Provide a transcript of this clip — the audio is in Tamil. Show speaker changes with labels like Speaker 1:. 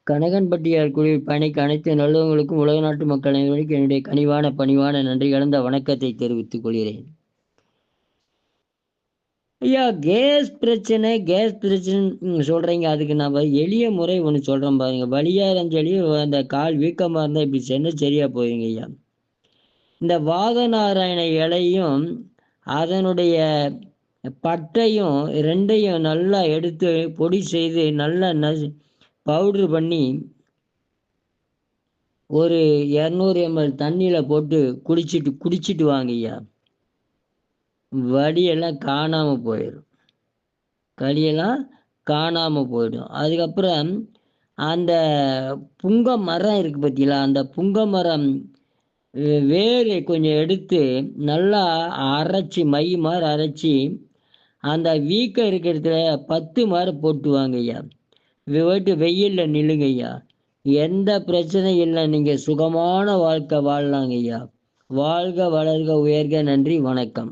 Speaker 1: கனகன்பட்டியார் குழுவில் பயணிக்க அனைத்து நல்லவங்களுக்கும் உலக நாட்டு மக்கள் அனைவருக்கும் என்னுடைய கனிவான பணிவான நன்றி கலந்த வணக்கத்தை தெரிவித்துக் கொள்கிறேன். ஐயா, கேஸ் பிரச்சனை சொல்றீங்க. அதுக்கு நம்ம எளிய முறை ஒன்று சொல்றோம் பாருங்க. வலியா இருந்தாலும் சரி, அந்த கால் வீக்கமா இருந்தா இப்படி சென்ன சரியா போயிருங்க ஐயா. இந்த வாதநாராயண இலையும் அதனுடைய பட்டையும் ரெண்டையும் நல்லா எடுத்து பொடி செய்து நல்லா பவுட்ரு பண்ணி ஒரு 200 ml தண்ணியில் போட்டு குடிச்சிட்டு வாங்க ஐயா. வலியெல்லாம் காணாமல் போயிடும். களியெல்லாம் காணாமல் போயிடும். அதுக்கப்புறம் அந்த புங்க மரம் இருக்குது பார்த்தீங்களா, அந்த புங்க மரம் வேர் கொஞ்சம் எடுத்து நல்லா அரைச்சி மை மாதிரி அரைச்சி அந்த வீக்கம் இருக்கிறதுல 10 மாதிரி போட்டு வாங்க ஐயா. போயிட்டு வெயிலில் நில்லுங்க ஐயா. எந்த பிரச்சனையும் இல்லை, நீங்கள் சுகமான வாழ்க்கை வாழலாங்க ஐயா. வாழ்க வளர்க உயர்க. நன்றி, வணக்கம்.